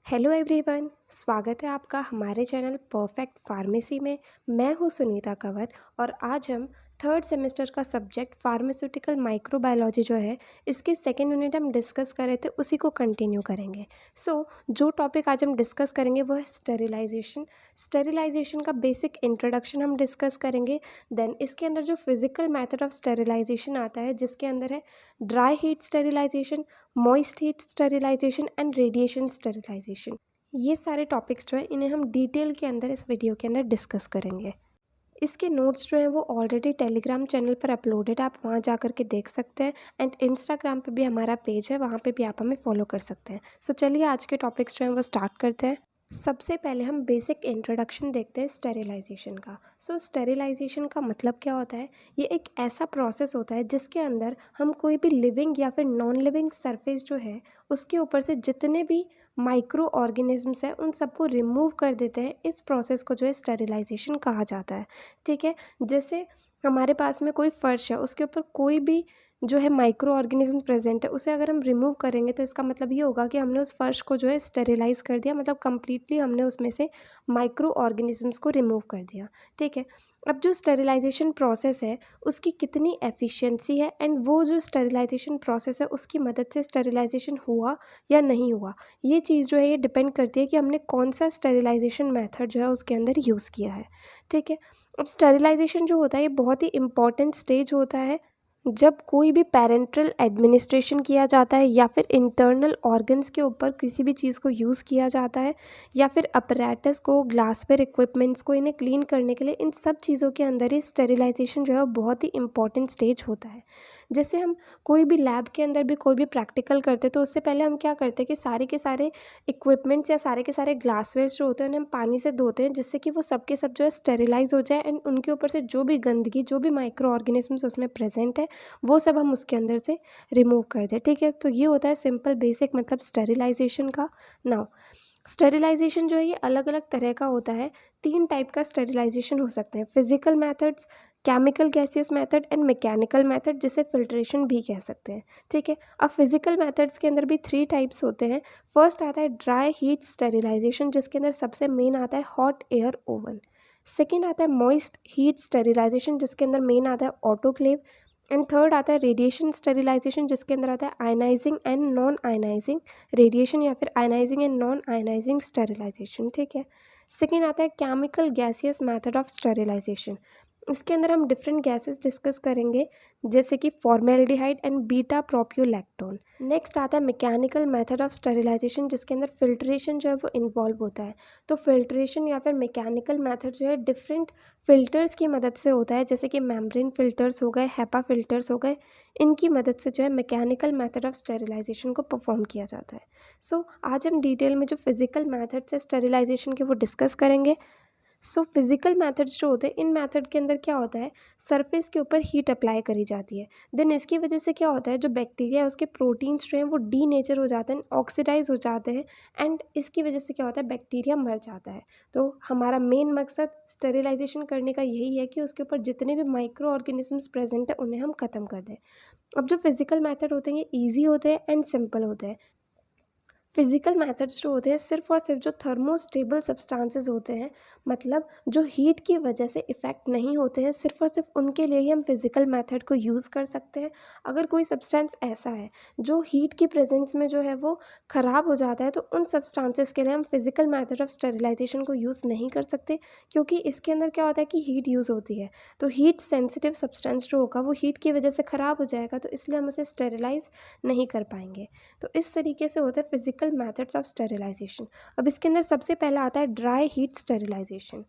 Hello everyone, स्वागत है आपका हमारे चैनल परफेक्ट फार्मेसी में। मैं हूं सुनीता कंवर और आज हम थर्ड सेमेस्टर का सब्जेक्ट फार्मास्यूटिकल माइक्रोबायोलॉजी जो है इसके सेकेंड यूनिट हम डिस्कस कर रहे थे, उसी को कंटिन्यू करेंगे। जो टॉपिक आज हम डिस्कस करेंगे वो है स्टेरिलाइजेशन। स्टेरिलाइजेशन का बेसिक इंट्रोडक्शन हम डिस्कस करेंगे। देन इसके अंदर जो फिजिकल मेथड ऑफ स्टेरिलाइजेशन आता है, जिसके अंदर है dry heat sterilisation, moist heat sterilisation and radiation sterilisation. ये सारे टॉपिक्स जो है इन्हें हम डिटेल के अंदर इस वीडियो के अंदर डिस्कस करेंगे। इसके नोट्स जो हैं वो ऑलरेडी टेलीग्राम चैनल पर अपलोडेड है, आप वहाँ जा कर के देख सकते हैं। एंड इंस्टाग्राम पे भी हमारा पेज है, वहाँ पे भी आप हमें फॉलो कर सकते हैं। चलिए आज के टॉपिक्स जो हैं वो स्टार्ट करते हैं। सबसे पहले हम बेसिक इंट्रोडक्शन देखते हैं स्टेरिलाइजेशन का। स्टेरिलाइजेशन का मतलब क्या होता है? ये एक ऐसा प्रोसेस होता है जिसके अंदर हम कोई भी लिविंग या फिर नॉन लिविंग सरफेस जो है उसके ऊपर से जितने भी माइक्रो ऑर्गेनिजम्स हैं उन सबको रिमूव कर देते हैं। इस प्रोसेस को जो है स्टेरिलाइजेशन कहा जाता है। ठीक है, जैसे हमारे पास में कोई फर्श है, उसके ऊपर कोई भी जो है माइक्रो ऑर्गेनिज्म प्रेजेंट है, उसे अगर हम रिमूव करेंगे तो इसका मतलब ये होगा कि हमने उस फर्श को जो है स्टेरिलाइज कर दिया, मतलब कम्प्लीटली हमने उसमें से माइक्रो ऑर्गेनिजम्स को रिमूव कर दिया। ठीक है, अब जो स्टेरिलाइजेशन प्रोसेस है उसकी कितनी एफिशिएंसी है एंड वो जो स्टेरिलाइजेशन प्रोसेस है उसकी मदद से स्टेरिलाइजेशन हुआ या नहीं हुआ, ये चीज़ जो है ये डिपेंड करती है कि हमने कौन सा स्टेरिलाइजेशन मेथड जो है उसके अंदर यूज़ किया है। ठीक है, अब स्टेरिलाइजेशन जो होता है ये बहुत ही इंपॉर्टेंट स्टेज होता है जब कोई भी पेरेंटल एडमिनिस्ट्रेशन किया जाता है या फिर इंटरनल ऑर्गन्स के ऊपर किसी भी चीज़ को यूज़ किया जाता है या फिर अपरेटस को, ग्लासवेयर इक्विपमेंट्स को, इन्हें क्लीन करने के लिए, इन सब चीज़ों के अंदर ही स्टेरिलाइजेशन जो है बहुत ही इंपॉर्टेंट स्टेज होता है। जैसे हम कोई भी लैब के अंदर भी कोई भी प्रैक्टिकल करते तो उससे पहले हम क्या करते हैं कि सारे के सारे इक्विपमेंट्स या सारे के सारे ग्लासवेयर्स जो होते हैं उन्हें हम पानी से धोते हैं, जिससे कि वो सब के सब जो है स्टेरिलाइज हो जाए एंड उनके ऊपर से जो भी गंदगी, जो भी माइक्रो ऑर्गेनिजम्स उसमें प्रेजेंट है वो सब हम उसके अंदर से रिमूव कर दें। ठीक है, तो ये होता है सिंपल बेसिक मतलब स्टेरिलाइजेशन का। नाउ स्टेरिलाइजेशन जो है ये अलग अलग तरह का होता है। 3 टाइप का स्टेरिलाइजेशन हो सकते हैं: physical methods, chemical gaseous method and mechanical method, जिसे फिल्ट्रेशन भी कह सकते हैं। ठीक है, अब फिजिकल मेथड्स के अंदर भी 3 टाइप्स होते हैं। फर्स्ट आता है ड्राई हीट स्टेरिलाइजेशन, जिसके अंदर सबसे मेन आता है हॉट एयर ओवन। सेकेंड आता है मॉइस्ट हीट स्टेरिलाइजेशन, जिसके अंदर मेन आता है ऑटोक्लेव। एंड थर्ड आता है रेडिएशन स्टेरिलाइजेशन, जिसके अंदर आता है ionising and non ionising radiation या फिर ionising and non ionising sterilisation. ठीक है, सेकेंड आता है chemical gaseous method of sterilisation. इसके अंदर हम डिफरेंट गैसेस डिस्कस करेंगे, जैसे कि formaldehyde and beta propiolactone. Next आता है मैकेनिकल मेथड ऑफ स्टेरिलाइजेशन, जिसके अंदर फिल्ट्रेशन जो है वो इन्वॉल्व होता है। तो फिल्ट्रेशन या फिर मैकेनिकल मेथड जो है डिफरेंट फिल्टर्स की मदद से होता है, जैसे कि मेम्ब्रेन फिल्टर्स हो गए, हेपा फिल्टर्स हो गए, इनकी मदद से जो है मैकेनिकल मेथड ऑफ स्टेरिलाइजेशन को परफॉर्म किया जाता है। आज हम डिटेल में जो फिजिकल मेथड्स है स्टेरिलाइजेशन के वो डिस्कस करेंगे। फिजिकल मेथड्स जो होते हैं, इन मेथड के अंदर क्या होता है, सरफेस के ऊपर हीट अप्लाई करी जाती है। देन इसकी वजह से क्या होता है, जो बैक्टीरिया है उसके प्रोटीन्स जो हैं वो डीनेचर हो जाते हैं, ऑक्सीडाइज हो जाते हैं एंड इसकी वजह से क्या होता है, बैक्टीरिया मर जाता है। तो हमारा मेन मकसद स्टेरिलाइजेशन करने का यही है कि उसके ऊपर जितने भी माइक्रो ऑर्गेनिजम्स प्रेजेंट है उन्हें हम ख़त्म कर दें। अब जो फिजिकल मेथड होते हैं ये ईजी होते हैं एंड सिंपल होते हैं। फिजिकल मेथड्स जो होते हैं सिर्फ और सिर्फ जो थर्मोस्टेबल सब्सटेंसेस होते हैं, मतलब जो हीट की वजह से इफ़ेक्ट नहीं होते हैं, सिर्फ और सिर्फ उनके लिए ही हम फिजिकल मेथड को यूज़ कर सकते हैं। अगर कोई सब्सटेंस ऐसा है जो हीट की प्रेजेंस में जो है वो ख़राब हो जाता है, तो उन सब्सटेंसेस के लिए हम फिजिकल मेथड ऑफ स्टेरिलाइजेशन को यूज़ नहीं कर सकते, क्योंकि इसके अंदर क्या होता है कि हीट यूज़ होती है। तो हीट सेंसिटिव सब्सटेंस जो होगा वो हीट की वजह से ख़राब हो जाएगा, तो इसलिए हम उसे स्टेरिलाइज नहीं कर पाएंगे। तो इस तरीके से होता है फिजिकल मेथड्स ऑफ स्टेरिलाइजेशन। अब इसके अंदर सबसे पहला आता है dry heat sterilisation.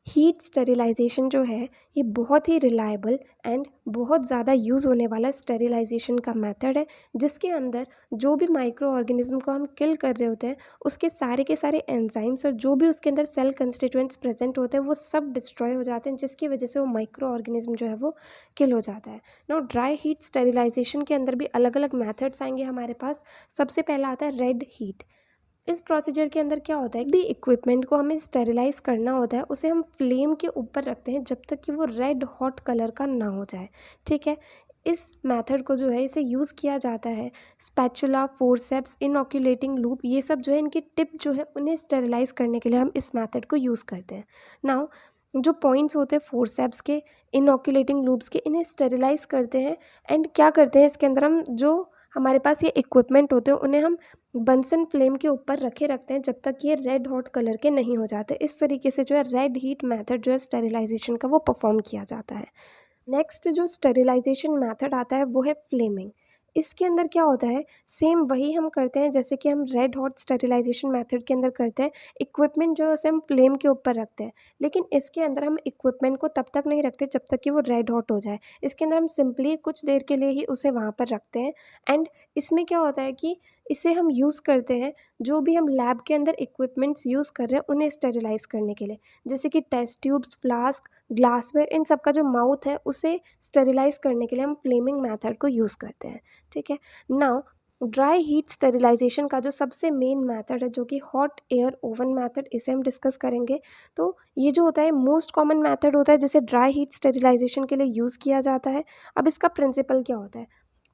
Heat sterilisation जो है ये बहुत ही रिलायबल एंड बहुत ज़्यादा यूज़ होने वाला स्टेरिलाइजेशन का मेथड है, जिसके अंदर जो भी माइक्रो ऑर्गेनिज्म को हम किल कर रहे होते हैं उसके सारे के सारे एंजाइम्स और जो भी उसके अंदर सेल कंस्टिट्यूएंट्स प्रेजेंट होते हैं वो सब डिस्ट्रॉय हो जाते हैं, जिसकी वजह से वो माइक्रो ऑर्गेनिज्म जो है वो किल हो जाता है। नाउ ड्राई हीट स्टेरिलाइजेशन के अंदर भी अलग अलग मैथड्स आएंगे हमारे पास। सबसे पहला आता है रेड हीट। इस प्रोसीजर के अंदर क्या होता है, भी इक्विपमेंट को हमें स्टेरिलाइज करना होता है, उसे हम फ्लेम के ऊपर रखते हैं जब तक कि वो रेड हॉट कलर का ना हो जाए। ठीक है, इस मेथड को जो है इसे यूज़ किया जाता है स्पैचुला, फोर्सेप्स, इनॉक्यूलेटिंग लूप, ये सब जो है इनकी टिप जो है उन्हें स्टेरिलाइज करने के लिए हम इस मेथड को यूज़ करते हैं। नाउ जो पॉइंट्स होते हैं फोर्सेप्स के, इनॉक्यूलेटिंग लूप्स के, इन्हें स्टेरिलाइज करते हैं। एंड क्या करते हैं इसके अंदर हम जो हमारे पास ये इक्विपमेंट होते हैं उन्हें हम बंसन फ्लेम के ऊपर रखते हैं जब तक ये रेड हॉट कलर के नहीं हो जाते। इस तरीके से जो है रेड हीट मेथड जो है स्टेरिलाइजेशन का वो परफॉर्म किया जाता है। नेक्स्ट जो स्टेरिलाइजेशन मेथड आता है वो है फ्लेमिंग। इसके अंदर क्या होता है, सेम वही हम करते हैं जैसे कि हम रेड हॉट स्टेरिलाइजेशन मेथड के अंदर करते हैं। इक्विपमेंट जो है उसे हम फ्लेम के ऊपर रखते हैं, लेकिन इसके अंदर हम इक्विपमेंट को तब तक नहीं रखते जब तक कि वो रेड हॉट हो जाए। इसके अंदर हम सिंपली कुछ देर के लिए ही उसे वहाँ पर रखते हैं। एंड इसमें क्या होता है कि इसे हम यूज़ करते हैं जो भी हम लैब के अंदर इक्विपमेंट्स यूज़ कर रहे हैं उन्हें स्टेरिलाइज करने के लिए, जैसे कि टेस्ट ट्यूब्स, फ्लास्क, ग्लासवेयर, इन सब का जो माउथ है उसे स्टेरिलाइज करने के लिए हम फ्लेमिंग मेथड को यूज़ करते हैं। ठीक है। नाउ ड्राई हीट स्टेरिलाइजेशन का जो सबसे मेन मेथड है जो कि हॉट एयर ओवन मेथड, इसे हम डिस्कस करेंगे। तो ये जो होता है मोस्ट कॉमन मेथड होता है जिसे ड्राई हीट स्टेरिलाइजेशन के लिए यूज़ किया जाता है। अब इसका प्रिंसिपल क्या होता है,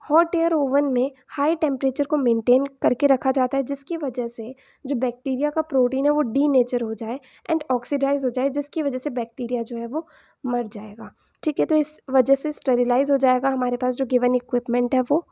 हॉट एयर ओवन में हाई टेम्परेचर को मेंटेन करके रखा जाता है जिसकी वजह से जो बैक्टीरिया का प्रोटीन है वो डीनेचर हो जाए एंड ऑक्सीडाइज हो जाए, जिसकी वजह से बैक्टीरिया जो है वो मर जाएगा। ठीक है, तो इस वजह से स्टेरिलाइज हो जाएगा हमारे पास जो गिवन इक्विपमेंट है वो।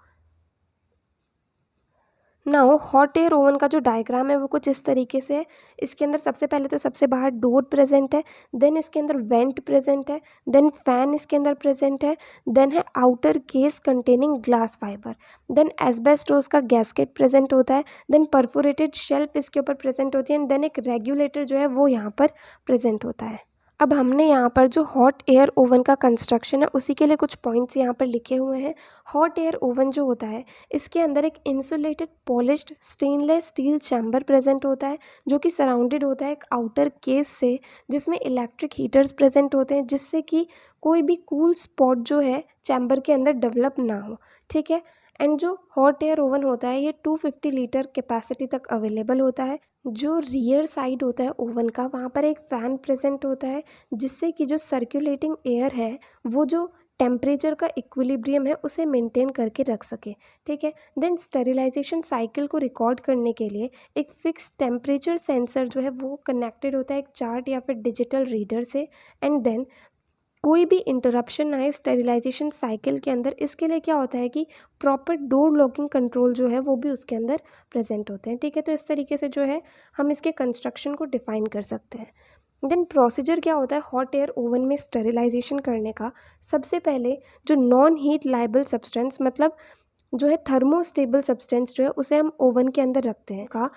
नाउ हॉट एयर ओवन का जो डायग्राम है वो कुछ इस तरीके से है। इसके अंदर सबसे पहले तो सबसे बाहर डोर प्रेजेंट है, देन इसके अंदर वेंट प्रेजेंट है, देन फैन इसके अंदर प्रेजेंट है, देन है outer case containing glass fibre, then asbestos का गैस्केट प्रेजेंट होता है, देन परफोरेटेड शेल्फ इसके ऊपर प्रेजेंट होती है, एंड देन एक रेगुलेटर जो है वो यहाँ पर प्रेजेंट होता है। अब हमने यहाँ पर जो हॉट एयर ओवन का कंस्ट्रक्शन है उसी के लिए कुछ पॉइंट्स यहाँ पर लिखे हुए हैं। हॉट एयर ओवन जो होता है इसके अंदर एक insulated polished stainless steel chamber present होता है जो कि सराउंडेड होता है एक आउटर केस से, जिसमें इलेक्ट्रिक हीटर्स प्रेजेंट होते हैं जिससे कि कोई भी कूल स्पॉट जो है चैम्बर के अंदर डेवलप ना हो। ठीक है। एंड जो हॉट एयर ओवन होता है ये 250 लीटर कैपेसिटी तक अवेलेबल होता है। जो रियर साइड होता है ओवन का वहाँ पर एक फ़ैन प्रेजेंट होता है जिससे कि जो सर्कुलेटिंग एयर है वो जो टेम्परेचर का इक्विलिब्रियम है उसे मेंटेन करके रख सके। ठीक है। देन स्टेरिलाइजेशन साइकिल को रिकॉर्ड करने के लिए एक फिक्स टेम्परेचर सेंसर जो है वो कनेक्टेड होता है एक चार्ट या फिर डिजिटल रीडर से। एंड देन कोई भी इंटरप्शन आए स्टेरिलाइजेशन साइकिल के अंदर, इसके लिए क्या होता है कि प्रॉपर डोर लॉकिंग कंट्रोल जो है वो भी उसके अंदर प्रेजेंट होते हैं। ठीक है, तो इस तरीके से जो है हम इसके कंस्ट्रक्शन को डिफाइन कर सकते हैं। देन प्रोसीजर क्या होता है हॉट एयर ओवन में स्टेरिलाइजेशन करने का। सबसे पहले जो नॉन हीट लाइबल सब्सटेंस मतलब जो है थर्मोस्टेबल सब्सटेंस जो है उसे हम ओवन के अंदर रखते हैं का।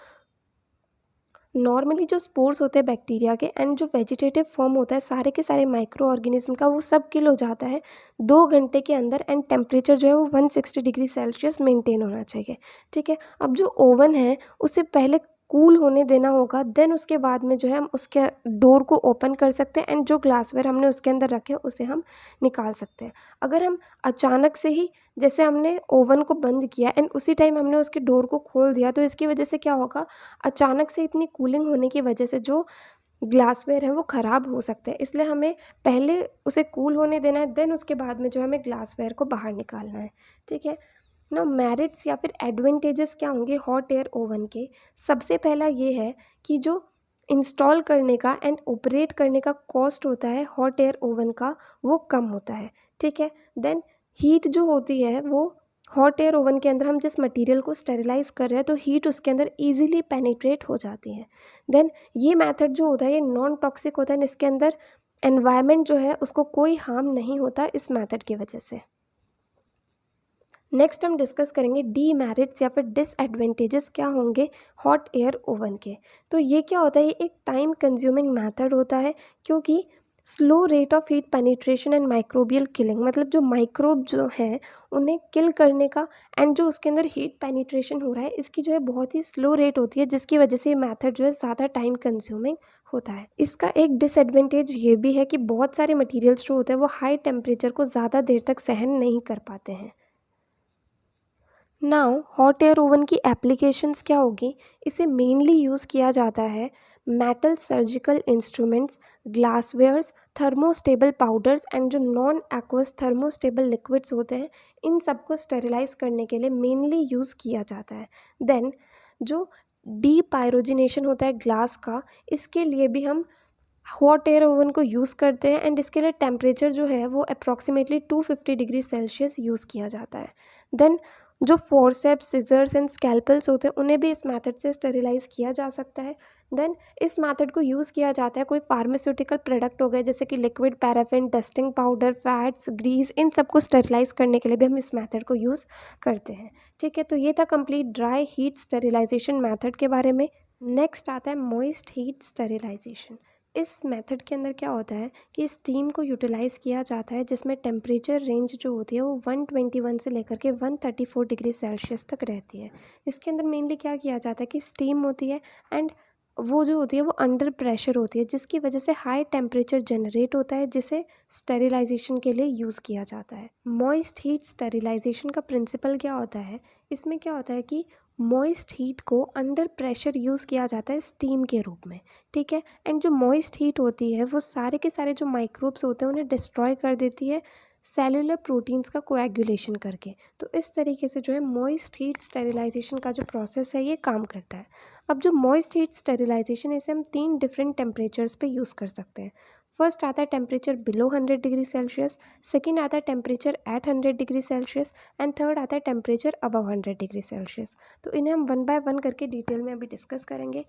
नॉर्मली जो स्पोर्स होते हैं बैक्टीरिया के एंड जो वेजिटेटिव फॉर्म होता है सारे के सारे माइक्रो ऑर्गेनिज्म का, वो सब किल हो जाता है 2 घंटे के अंदर। एंड टेम्परेचर जो है वो 160 डिग्री सेल्सियस मेंटेन होना चाहिए। ठीक है। अब जो ओवन है उसे पहले कूल होने देना होगा, देन उसके बाद में जो है हम उसके डोर को ओपन कर सकते हैं एंड जो ग्लासवेयर हमने उसके अंदर रखे उसे हम निकाल सकते हैं। अगर हम अचानक से ही जैसे हमने ओवन को बंद किया एंड उसी टाइम हमने उसके डोर को खोल दिया तो इसकी वजह से क्या होगा, अचानक से इतनी कूलिंग होने की वजह से जो ग्लासवेयर है वो ख़राब हो सकते हैं। इसलिए हमें पहले उसे कूल होने देना है, देन उसके बाद में जो हमें ग्लासवेयर को बाहर निकालना है। ठीक है ना। मेरिट्स या फिर एडवांटेजेस क्या होंगे हॉट एयर ओवन के। सबसे पहला ये है कि जो इंस्टॉल करने का एंड ऑपरेट करने का कॉस्ट होता है हॉट एयर ओवन का वो कम होता है। ठीक है। देन हीट जो होती है वो हॉट एयर ओवन के अंदर हम जिस मटेरियल को स्टेरिलाइज कर रहे हैं तो हीट उसके अंदर इजीली पेनिट्रेट हो जाती है। देन ये मेथड जो होता है ये नॉन टॉक्सिक होता है, इसके अंदर एनवायरनमेंट जो है उसको कोई हार्म नहीं होता इस मेथड की वजह से। नेक्स्ट हम डिस्कस करेंगे डीमेरिट्स या फिर डिसएडवांटेजेस क्या होंगे हॉट एयर ओवन के। तो ये क्या होता है, ये एक टाइम कंज्यूमिंग मेथड होता है क्योंकि slow rate of heat penetration and microbial killing, मतलब जो माइक्रोब जो हैं उन्हें किल करने का एंड जो उसके अंदर हीट पेनिट्रेशन हो रहा है इसकी जो है बहुत ही स्लो रेट होती है, जिसकी वजह से ये मेथड जो है ज़्यादा टाइम कंज्यूमिंग होता है। इसका एक डिसएडवांटेज ये भी है कि बहुत सारे मटेरियल्स जो होते हैं वो हाई टेम्परेचर को ज़्यादा देर तक सहन नहीं कर पाते हैं। नाउ हॉट एयर ओवन की एप्लीकेशंस क्या होगी, इसे मेनली यूज़ किया जाता है metal surgical instruments, glasswares, thermostable powders and जो नॉन एक्वस थर्मोस्टेबल लिक्विड्स होते हैं, इन सबको स्टेरिलाइज करने के लिए मेनली यूज़ किया जाता है। देन जो डीपायरोजिनेशन होता है ग्लास का, इसके लिए भी हम हॉट एयर ओवन को यूज़ करते हैं एंड इसके लिए टेम्परेचर जो है वो अप्रॉक्सीमेटली 250 डिग्री सेल्सियस यूज़ किया जाता है। देन जो फोर्सेप्स, सिजर्स एंड स्कैल्पल्स होते हैं, उन्हें भी इस मेथड से स्टेरिलाइज किया जा सकता है। देन इस मेथड को यूज़ किया जाता है कोई फार्मास्यूटिकल प्रोडक्ट हो गए जैसे कि liquid paraffin, dusting powder, fats, grease, इन सबको स्टेरिलाइज करने के लिए भी हम इस मेथड को यूज़ करते हैं। ठीक है, तो ये था complete dry heat sterilisation method के बारे में। नेक्स्ट आता है मॉइस्ट हीट स्टेरिलाइजेशन। इस मेथड के अंदर क्या होता है कि स्टीम को यूटिलाइज़ किया जाता है जिसमें टेम्परेचर रेंज जो होती है वो 121 से लेकर के 134 डिग्री सेल्सियस तक रहती है। इसके अंदर मेनली क्या किया जाता है कि स्टीम होती है एंड वो जो होती है वो अंडर प्रेशर होती है, जिसकी वजह से हाई टेम्परेचर जनरेट होता है जिसे स्टेरिलाइजेशन के लिए यूज़ किया जाता है। मॉइस्ट हीट स्टेरिलाइजेशन का प्रिंसिपल क्या होता है, इसमें क्या होता है कि मॉइस्ट हीट को अंडर प्रेशर यूज़ किया जाता है स्टीम के रूप में। ठीक है, एंड जो मॉइस्ट हीट होती है वो सारे के सारे जो माइक्रोब्स होते हैं उन्हें डिस्ट्रॉय कर देती है सेलुलर प्रोटीन्स का कोएगुलेशन करके। तो इस तरीके से जो है मॉइस्ट हीट स्टेरिलाइजेशन का जो प्रोसेस है ये काम करता है। अब जो मॉइस्ट हीट स्टेरिलाइजेशन, इसे हम 3 डिफरेंट टेम्परेचर्स पे यूज़ कर सकते हैं। फर्स्ट आता है temperature below 100 degree Celsius, second आता है temperature at 100 degree Celsius and third आता है टेम्परेचर अबव 100 डिग्री सेल्सियस। तो इन्हें हम वन बाय वन करके डिटेल में अभी डिस्कस करेंगे।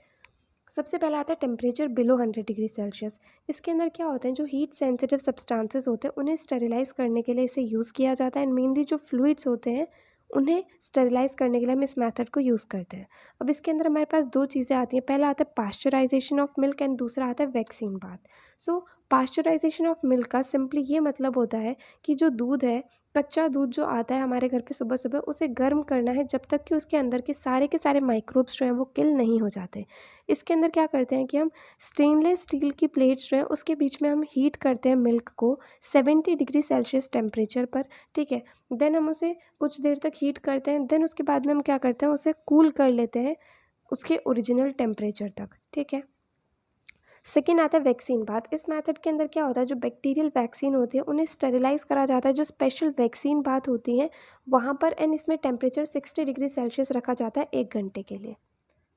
सबसे पहला आता है टेम्परेचर बिलो 100 डिग्री सेल्सियस। इसके अंदर क्या होता है, जो हीट सेंसिटिव सब्सटेंसेस होते हैं उन्हें स्टेरिलाइज करने के लिए इसे यूज़ किया जाता है एंड मेनली जो फ्लूइड्स होते हैं उन्हें स्टेरिलाइज करने के लिए हम इस मेथड को यूज़ करते हैं। अब इसके अंदर हमारे पास 2 चीज़ें आती हैं, पहला आता है पास्चराइजेशन ऑफ मिल्क एंड दूसरा आता है vaccine bath. So pasteurisation of milk का सिंपली ये मतलब होता है कि जो दूध है, कच्चा दूध जो आता है हमारे घर पे सुबह सुबह, उसे गर्म करना है जब तक कि उसके अंदर के सारे माइक्रोब्स जो हैं वो किल नहीं हो जाते। इसके अंदर क्या करते हैं कि हम स्टेनलेस स्टील की प्लेट्स जो है उसके बीच में हम हीट करते हैं मिल्क को 70 डिग्री सेल्सियस टेम्परेचर पर। ठीक है, देन हम उसे कुछ देर तक हीट करते हैं, देन उसके बाद में हम क्या करते हैं उसे कूल कर लेते हैं उसके ओरिजिनल टेम्परेचर तक। ठीक है, सेकेंड आता है वैक्सीन बाथ। इस मेथड के अंदर क्या होता है, जो बैक्टीरियल वैक्सीन होती है उन्हें स्टेरिलाइज करा जाता है, जो स्पेशल वैक्सीन बाथ होती हैं वहाँ पर, एंड इसमें टेम्परेचर 60 डिग्री सेल्सियस रखा जाता है 1 घंटे के लिए।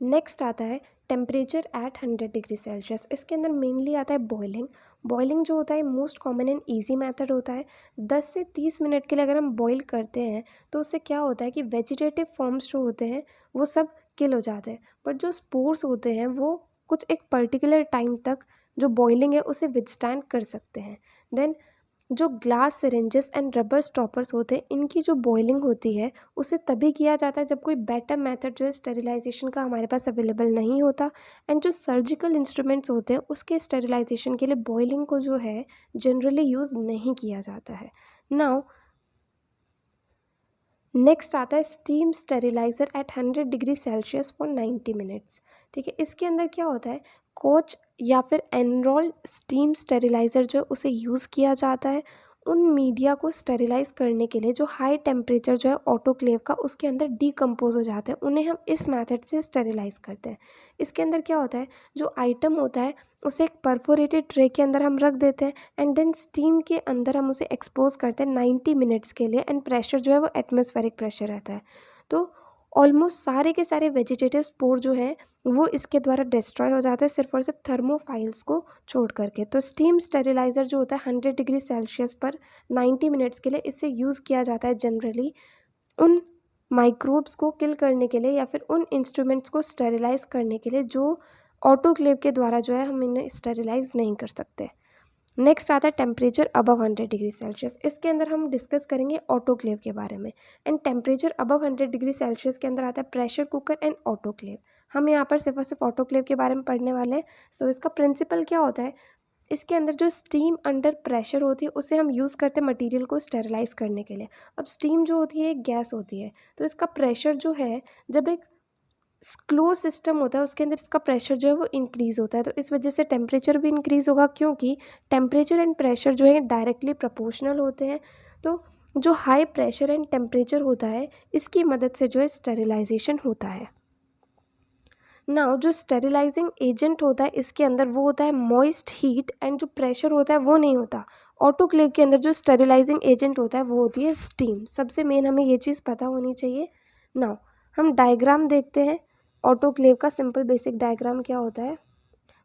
नेक्स्ट आता है टेम्परेचर एट 100 डिग्री सेल्सियस। इसके अंदर मेनली आता है बॉइलिंग। बॉइलिंग जो होता है most common and easy method होता है। 10 से 30 मिनट के लिए अगर हम बॉईल करते हैं तो उससे क्या होता है कि वेजिटेटिव फॉर्म्स जो होते हैं वो सब किल हो जाते हैं, बट जो स्पोर्स होते हैं वो कुछ एक पर्टिकुलर टाइम तक जो बॉइलिंग है उसे विदस्टैंड कर सकते हैं। देन जो glass syringes and rubber stoppers होते हैं, इनकी जो बॉइलिंग होती है उसे तभी किया जाता है जब कोई बेटर मेथड जो है स्टेरिलाइजेशन का हमारे पास अवेलेबल नहीं होता। एंड जो सर्जिकल इंस्ट्रूमेंट्स होते हैं उसके स्टेरिलाइजेशन के लिए बॉइलिंग को जो है जनरली यूज़ नहीं किया जाता है। नाउ नेक्स्ट आता है steam sterilizer at 100 degree Celsius for 90 minutes. ठीक है, इसके अंदर क्या होता है, कोच या फिर एनरोल्ड स्टीम स्टेरिलाइज़र जो है उसे यूज़ किया जाता है उन मीडिया को स्टेरिलाइज करने के लिए जो हाई टेम्परेचर जो है ऑटोक्लेव का उसके अंदर डीकम्पोज हो जाते हैं, उन्हें हम इस मेथड से स्टेरिलाइज करते हैं। इसके अंदर क्या होता है, जो आइटम होता है उसे एक परफोरेटेड ट्रे के अंदर हम रख देते हैं एंड देन स्टीम के अंदर हम उसे एक्सपोज करते हैं 90 मिनट्स के लिए, एंड प्रेशर जो है वो एटमॉस्फेरिक प्रेशर रहता है। तो ऑलमोस्ट सारे के सारे वेजिटेटिव स्पोर जो हैं वो इसके द्वारा डिस्ट्रॉय हो जाते हैं, सिर्फ और सिर्फ थर्मोफाइल्स को छोड़ करके। तो स्टीम स्टेरिलाइज़र जो होता है 100 डिग्री सेल्सियस पर 90 मिनट्स के लिए इसे यूज़ किया जाता है जनरली उन माइक्रोब्स को किल करने के लिए या फिर उन इंस्ट्रूमेंट्स को स्टेरिलाइज करने के लिए जो ऑटोक्लेव के द्वारा जो है हम इन्हें स्टेरिलाइज नहीं कर सकते। नेक्स्ट आता है टेम्परेचर अबव 100 डिग्री सेल्सियस। इसके अंदर हम डिस्कस करेंगे ऑटोक्लेव के बारे में। And temperature above 100 degree Celsius के अंदर आता है प्रेशर कुकर एंड ऑटोक्लेव। हम यहाँ पर सिर्फ और सिर्फ ऑटोक्लेव के बारे में पढ़ने वाले हैं। सो इसका प्रिंसिपल क्या होता है, इसके अंदर जो स्टीम अंडर प्रेशर होती है उसे हम यूज़ करते हैं मटेरियल को स्टेरिलाइज करने के लिए। अब स्टीम जो होती है एक गैस होती है, तो इसका प्रेशर जो है, जब एक क्लोज सिस्टम होता है उसके अंदर इसका प्रेशर जो है वो इंक्रीज़ होता है, तो इस वजह से टेम्परेचर भी इंक्रीज़ होगा, क्योंकि टेम्परेचर एंड प्रेशर जो है डायरेक्टली प्रोपोर्शनल होते हैं। तो जो हाई प्रेशर एंड टेम्परेचर होता है इसकी मदद से जो है स्टेरिलाइजेशन होता है। नाउ जो स्टेरिलाइजिंग एजेंट होता है इसके अंदर वो होता है मॉइस्ट हीट, एंड जो प्रेशर होता है वो नहीं होता। ऑटोक्लेव के अंदर जो स्टेरिलाइजिंग एजेंट होता है वो होती है स्टीम। सबसे मेन हमें ये चीज़ पता होनी चाहिए। नाउ हम डायग्राम देखते हैं। ऑटोक्लेव का सिंपल बेसिक डायग्राम क्या होता है,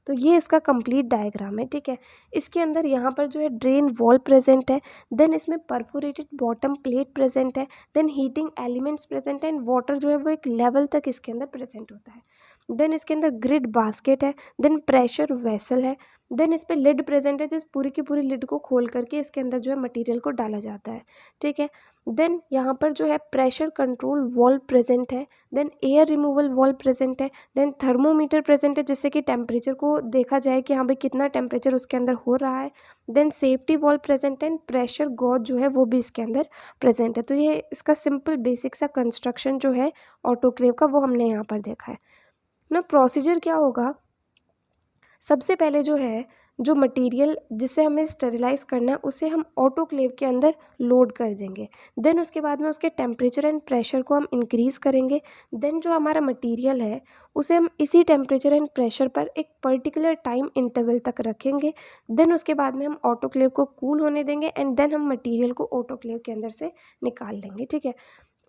तो ये इसका कंप्लीट डायग्राम है, ठीक है। इसके अंदर यहाँ पर जो है ड्रेन वॉल प्रेजेंट है, देन इसमें परफोरेटेड बॉटम प्लेट प्रेजेंट है, देन हीटिंग एलिमेंट्स प्रेजेंट है, एंड वाटर जो है वो एक लेवल तक इसके अंदर प्रेजेंट होता है। देन इसके अंदर ग्रिड बास्केट है, देन प्रेशर वेसल है, देन इस पर लिड प्रेजेंट है, जिस पूरी की पूरी लिड को खोल करके इसके अंदर जो है मटेरियल को डाला जाता है, ठीक है। देन यहाँ पर जो है प्रेशर कंट्रोल वॉल्व प्रेजेंट है, then air removal valve present है, देन थर्मोमीटर प्रेजेंट है जिससे कि टेम्परेचर को देखा जाए कि हाँ भाई कितना टेम्परेचर उसके अंदर हो रहा है, देन सेफ्टी वॉल्व प्रेजेंट है, एंड प्रेशर गॉज जो है वो भी इसके अंदर प्रेजेंट है। तो ये इसका सिंपल बेसिक सा कंस्ट्रक्शन जो है ऑटोक्लेव का वो हमने यहाँ पर देखा है ना। प्रोसीजर क्या होगा, सबसे पहले जो है जो मटेरियल जिसे हमें स्टेरिलाइज करना है उसे हम ऑटोक्लेव के अंदर लोड कर देंगे। देन उसके बाद में उसके टेम्परेचर एंड प्रेशर को हम इंक्रीज़ करेंगे। देन जो हमारा मटेरियल है उसे हम इसी टेम्परेचर एंड प्रेशर पर एक पर्टिकुलर टाइम इंटरवल तक रखेंगे। देन उसके बाद में हम ऑटोक्लेव को कूल होने देंगे, एंड देन हम मटेरियल को ऑटोक्लेव के अंदर से निकाल लेंगे, ठीक है।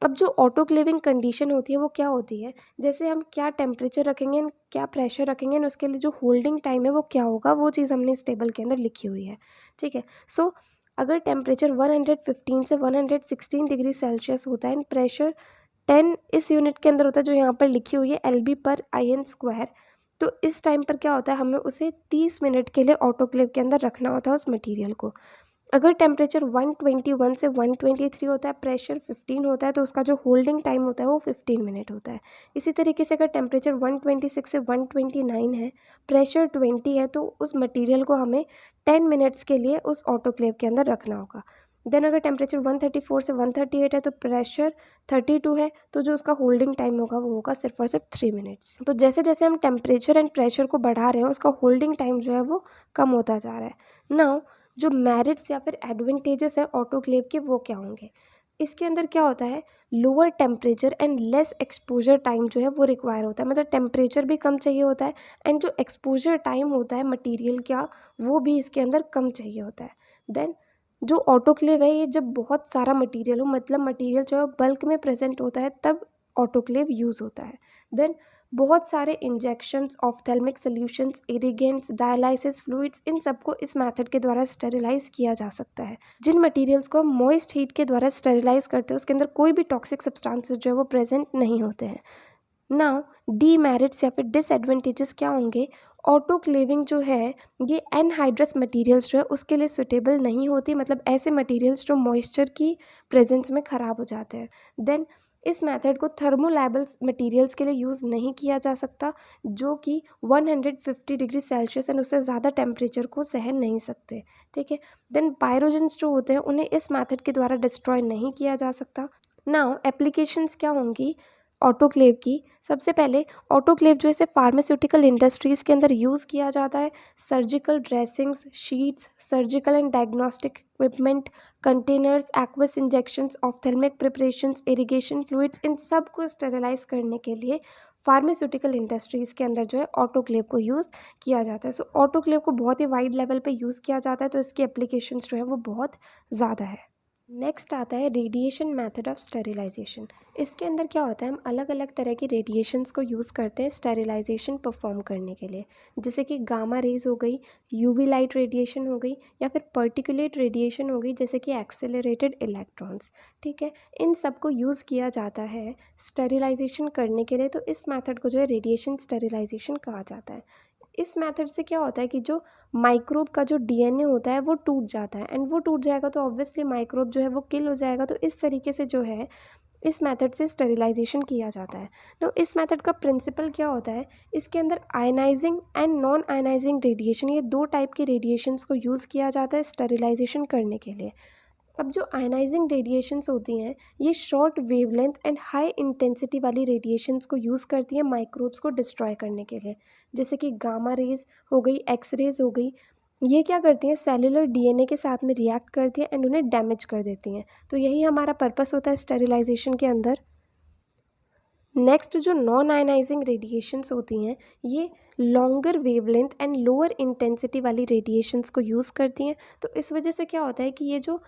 अब जो ऑटोक्लेविंग कंडीशन होती है वो क्या होती है, जैसे हम क्या टेम्परेचर रखेंगे एंड क्या प्रेशर रखेंगे एंड उसके लिए जो होल्डिंग टाइम है वो क्या होगा, वो चीज़ हमने इस टेबल के अंदर लिखी हुई है, ठीक है। सो अगर टेम्परेचर 115 से 116 डिग्री सेल्सियस होता है एंड प्रेशर 10 इस यूनिट के अंदर होता है जो यहाँ पर लिखी हुई है LB/IN², तो इस टाइम पर क्या होता है, हमें उसे 30 मिनट के लिए ऑटोक्लेव के अंदर रखना होता है उस मटेरियल को। अगर टेम्परेचर 121 से 123 होता है, प्रेशर 15 होता है, तो उसका जो होल्डिंग टाइम होता है वो 15 मिनट होता है। इसी तरीके से अगर टेम्परेचर 126 से 129 है, प्रेशर 20 है, तो उस मटेरियल को हमें 10 मिनट्स के लिए उस ऑटोक्लेव के अंदर रखना होगा। देन अगर टेम्परेचर 134 से 138 है तो प्रेशर 32 है, तो जो उसका होल्डिंग टाइम होगा वो होगा सिर्फ और सिर्फ 3 मिनट्स। तो जैसे जैसे हम टेम्परेचर एंड प्रेशर को बढ़ा रहे हैं उसका होल्डिंग टाइम जो है वो कम होता जा रहा है। नाउ जो मेरिट्स या फिर एडवांटेजेस हैं ऑटोक्लेव के वो क्या होंगे, इसके अंदर क्या होता है, lower temperature and less exposure time जो है वो रिक्वायर होता है, मतलब टेम्परेचर भी कम चाहिए होता है, एंड जो एक्सपोजर टाइम होता है मटेरियल का वो भी इसके अंदर कम चाहिए होता है। देन जो ऑटोक्लेव है ये जब बहुत सारा मटेरियल हो, मतलब मटेरियल जो है बल्क में प्रेजेंट होता है, तब ऑटोक्लेव यूज़ होता है। देन बहुत सारे इंजेक्शंस, ऑफ्थेल्मिक सॉल्यूशंस, इरिगेंट्स, डायलाइसिस फ्लूइड्स, इन सबको इस मेथड के द्वारा स्टेरिलाइज किया जा सकता है। जिन मटेरियल्स को हम मॉइस्ट हीट के द्वारा स्टेरिलाइज करते हैं उसके अंदर कोई भी टॉक्सिक सब्सटेंसेस जो है वो प्रेजेंट नहीं होते हैं। नाउ डीमेरिट्स या फिर डिसएडवांटेजेस क्या होंगे, ऑटोक्लेविंग जो है ये एनहाइड्रस मटेरियल्स जो है उसके लिए सुटेबल नहीं होती, मतलब ऐसे मटेरियल्स जो मॉइस्चर की प्रेजेंस में ख़राब हो जाते हैं। देन इस मेथड को थर्मोलाइबल मटेरियल्स के लिए यूज़ नहीं किया जा सकता, जो कि 150 डिग्री सेल्सियस एंड उससे ज़्यादा टेम्परेचर को सहन नहीं सकते, ठीक है। देन पायरोजेंस जो होते हैं उन्हें इस मेथड के द्वारा डिस्ट्रॉय नहीं किया जा सकता। नाउ एप्लीकेशंस क्या होंगी ऑटोक्लेव की, सबसे पहले ऑटोक्लेव जो है इसे फार्मास्यूटिकल इंडस्ट्रीज़ के अंदर यूज़ किया जाता है। Surgical dressings, sheets, surgical and diagnostic equipment, containers, aqueous injections, ophthalmic preparations, irrigation fluids, इन सब को स्टेरिलाइज करने के लिए फार्मास्यूटिकल इंडस्ट्रीज़ के अंदर जो है ऑटोक्लेव को यूज़ किया जाता है। सो ऑटोक्लेव को बहुत ही वाइड लेवल पे यूज़ किया जाता है, तो इसकी एप्लीकेशंस जो है वो बहुत ज़्यादा है। नेक्स्ट आता है रेडिएशन मेथड ऑफ स्टेरिलाइजेशन। इसके अंदर क्या होता है, हम अलग अलग तरह की रेडिएशंस को यूज़ करते हैं स्टेरिलाइजेशन परफॉर्म करने के लिए, जैसे कि गामा रेज हो गई, यूवी लाइट रेडिएशन हो गई, या फिर पर्टिकुलेट रेडिएशन हो गई जैसे कि एक्सेलरेटेड इलेक्ट्रॉन्स, ठीक है। इन सब को यूज़ किया जाता है स्टेरिलाइजेशन करने के लिए, तो इस मेथड को जो है रेडिएशन स्टेरिलाइजेशन कहा जाता है। इस मेथड से क्या होता है कि जो माइक्रोब का जो डीएनए होता है वो टूट जाता है, एंड वो टूट जाएगा तो ऑब्वियसली माइक्रोब जो है वो किल हो जाएगा। तो इस तरीके से जो है इस मेथड से स्टेरिलाइजेशन किया जाता है। तो इस मेथड का प्रिंसिपल क्या होता है, इसके अंदर ionising and non ionising radiation, ये दो टाइप के रेडिएशंस को यूज़ किया जाता है स्टेरिलाइजेशन करने के लिए। अब जो आयनाइजिंग रेडिएशंस होती हैं ये short wavelength and high intensity वाली रेडिएशंस को यूज़ करती हैं माइक्रोब्स को डिस्ट्रॉय करने के लिए, जैसे कि गामा रेज हो गई, एक्स रेज हो गई। ये क्या करती हैं, सेलुलर डीएनए के साथ में रिएक्ट करती हैं एंड उन्हें डैमेज कर देती हैं। तो यही हमारा पर्पस होता है स्टेरिलाइजेशन के अंदर। नेक्स्ट जो नॉन आयनाइजिंग रेडिएशंस होती हैं ये longer wavelength and lower intensity वाली रेडिएशंस को यूज़ करती हैं। तो इस वजह से क्या होता है कि ये जो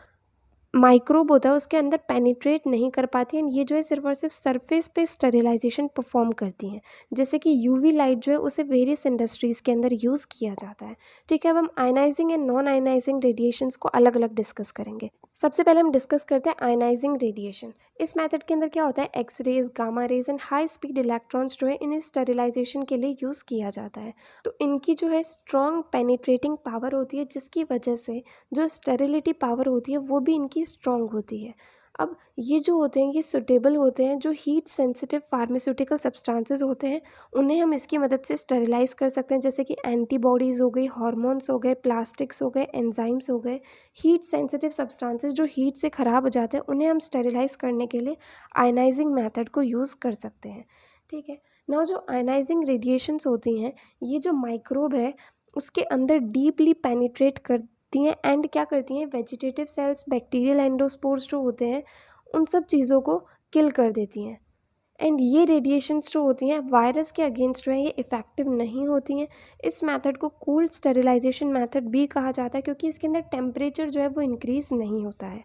माइक्रोब होता है उसके अंदर पेनिट्रेट नहीं कर पाती हैं, ये जो है सिर्फ और सिर्फ सरफेस पे स्टेरिलाइजेशन परफॉर्म करती हैं। जैसे कि यूवी लाइट जो है उसे वेरियस इंडस्ट्रीज़ के अंदर यूज़ किया जाता है। ठीक है, अब हम ionising and non ionising radiations को अलग अलग डिस्कस करेंगे। सबसे पहले हम डिस्कस करते हैं आयनाइजिंग रेडिएशन। इस मेथड के अंदर क्या होता है, X rays, gamma rays and high speed electrons जो है इन्हें स्टेरिलाइजेशन के लिए यूज़ किया जाता है। तो इनकी जो है स्ट्रॉन्ग पेनिट्रेटिंग पावर होती है, जिसकी वजह से जो स्टेरिलिटी पावर होती है वो भी इनकी स्ट्रॉन्ग होती है। अब ये जो होते हैं ये सुटेबल होते हैं, जो हीट सेंसिटिव फार्मास्यूटिकल सब्सटेंसेस होते हैं उन्हें हम इसकी मदद से स्टेरिलाइज कर सकते हैं, जैसे कि एंटीबॉडीज़ हो गई, हार्मोन्स हो गए, प्लास्टिक्स हो गए, एंजाइम्स हो गए। हीट सेंसिटिव सब्सटेंसेस जो हीट से ख़राब हो जाते हैं उन्हें हम स्टेरिलाइज करने के लिए आयनाइजिंग मेथड को यूज़ कर सकते हैं। ठीक है, नाउ जो आयनाइजिंग रेडिएशंस होती हैं ये जो माइक्रोब है उसके अंदर डीपली पेनिट्रेट करती हैं एंड क्या करती हैं, वेजिटेटिव सेल्स, बैक्टीरियल एंडोस्पोर्स जो होते हैं उन सब चीज़ों को किल कर देती हैं। एंड ये रेडिएशंस जो होती हैं वायरस के अगेंस्ट जो है ये इफ़ेक्टिव नहीं होती हैं। इस मेथड को कोल्ड स्टेरिलाइजेशन मेथड भी कहा जाता है, क्योंकि इसके अंदर टेम्परेचर जो है वो इंक्रीज़ नहीं होता है।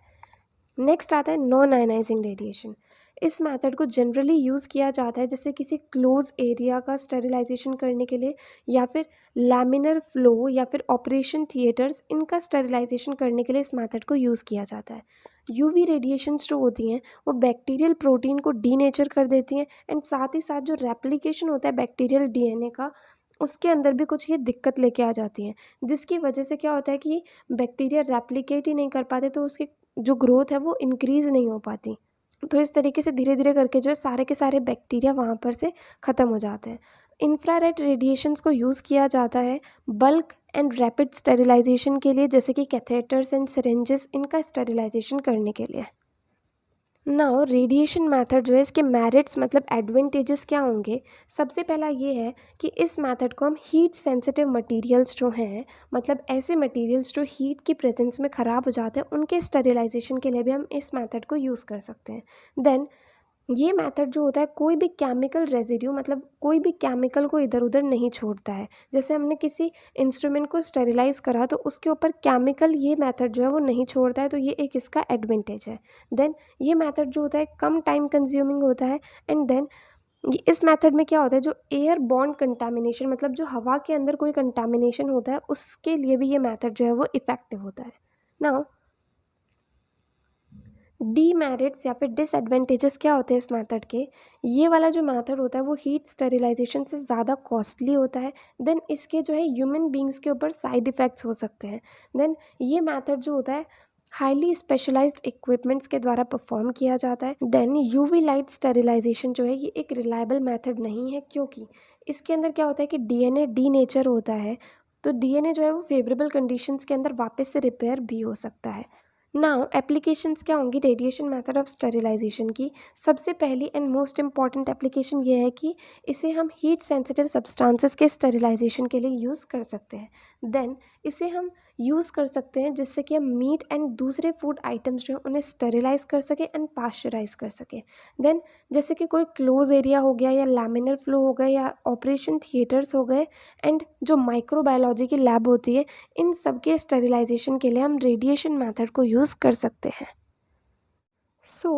नेक्स्ट आता है नॉन आयनाइजिंग रेडिएशन। इस मेथड को जनरली यूज़ किया जाता है जैसे किसी क्लोज एरिया का स्टेरिलाइजेशन करने के लिए, या फिर लैमिनर फ्लो या फिर ऑपरेशन थिएटर्स, इनका स्टेरिलाइजेशन करने के लिए इस मेथड को यूज़ किया जाता है। यूवी रेडिएशंस जो होती हैं वो बैक्टीरियल प्रोटीन को डीनेचर कर देती हैं एंड साथ ही साथ जो रेप्लिकेशन होता है बैक्टीरियल डीएनए का उसके अंदर भी कुछ ये दिक्कत लेके आ जाती हैं, जिसकी वजह से क्या होता है कि बैक्टीरिया रेप्लिकेट ही नहीं कर पाते, तो उसकी जो ग्रोथ है वो इंक्रीज़ नहीं हो पाती। तो इस तरीके से धीरे धीरे करके जो है सारे के सारे बैक्टीरिया वहाँ पर से ख़त्म हो जाते हैं। इंफ्रारेड रेडिएशंस को यूज़ किया जाता है बल्क एंड रैपिड स्टेरिलाइजेशन के लिए, जैसे कि कैथेटर्स एंड सिरिंजेस, इनका स्टेरिलाइजेशन करने के लिए। नाउ रेडिएशन मेथड जो है इसके मेरिट्स मतलब एडवांटेजेस क्या होंगे। सबसे पहला ये है कि इस मेथड को हम हीट सेंसिटिव मटेरियल्स जो हैं, मतलब ऐसे मटेरियल्स जो हीट की प्रेजेंस में ख़राब हो जाते हैं, उनके स्टेरिलाइजेशन के लिए भी हम इस मेथड को यूज़ कर सकते हैं। देन ये मेथड जो होता है कोई भी केमिकल रेजिड्यू मतलब कोई भी केमिकल को इधर उधर नहीं छोड़ता है। जैसे हमने किसी इंस्ट्रूमेंट को स्टेरिलाइज करा तो उसके ऊपर केमिकल ये मेथड जो है वो नहीं छोड़ता है, तो ये एक इसका एडवांटेज है। देन ये मेथड जो होता है कम टाइम कंज्यूमिंग होता है। एंड देन इस मेथड में क्या होता है, जो एयर बॉर्न कंटामिनेशन मतलब जो हवा के अंदर कोई कंटामिनेशन होता है उसके लिए भी ये मेथड जो है वो इफ़ेक्टिव होता है। नाउ डीमेरिट्स या फिर डिसएडवांटेजेस क्या होते हैं इस मेथड के। ये वाला जो मेथड होता है वो हीट स्टेरिलाइजेशन से ज़्यादा कॉस्टली होता है। देन इसके जो है ह्यूमन बींग्स के ऊपर साइड इफ़ेक्ट्स हो सकते हैं। देन ये मेथड जो होता है हाईली स्पेशलाइज्ड इक्विपमेंट्स के द्वारा परफॉर्म किया जाता है। देन यूवी लाइट स्टेरिलाइजेशन जो है ये एक रिलायबल मेथड नहीं है, क्योंकि इसके अंदर क्या होता है कि डीएनए डीनेचर होता है, तो डीएनए जो है वो फेवरेबल कंडीशंस के अंदर वापस से रिपेयर भी हो सकता है। नाउ एप्लीकेशंस क्या होंगी रेडिएशन मेथड ऑफ स्टेरिलाइजेशन की। सबसे पहली एंड मोस्ट इंपॉर्टेंट एप्लीकेशन ये है कि इसे हम हीट सेंसिटिव सब्सटेंसेस के स्टेरिलाइजेशन के लिए यूज़ कर सकते हैं। देन इसे हम यूज़ कर सकते हैं जिससे कि हम मीट एंड दूसरे फूड आइटम्स जो हैं उन्हें स्टेरिलाइज कर सकें एंड पाश्चराइज कर सकें। देन जैसे कि कोई क्लोज एरिया हो गया या लैमिनर फ्लो हो गया या ऑपरेशन थिएटर्स हो गए, एंड जो माइक्रोबायोलॉजी की लैब होती है, इन सब के स्टेरिलाइजेशन के लिए हम रेडिएशन मेथड को यूज़ कर सकते हैं।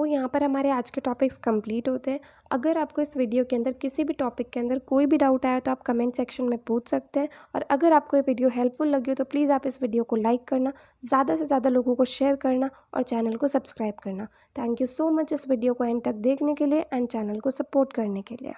यहाँ पर हमारे आज के टॉपिक्स कंप्लीट होते हैं। अगर आपको इस वीडियो के अंदर किसी भी टॉपिक के अंदर कोई भी डाउट आया तो आप कमेंट सेक्शन में पूछ सकते हैं, और अगर आपको ये वीडियो हेल्पफुल लगी हो तो प्लीज़ आप इस वीडियो को लाइक करना, ज़्यादा से ज़्यादा लोगों को शेयर करना और चैनल को सब्सक्राइब करना। थैंक यू सो मच इस वीडियो को एंड तक देखने के लिए एंड चैनल को सपोर्ट करने के लिए।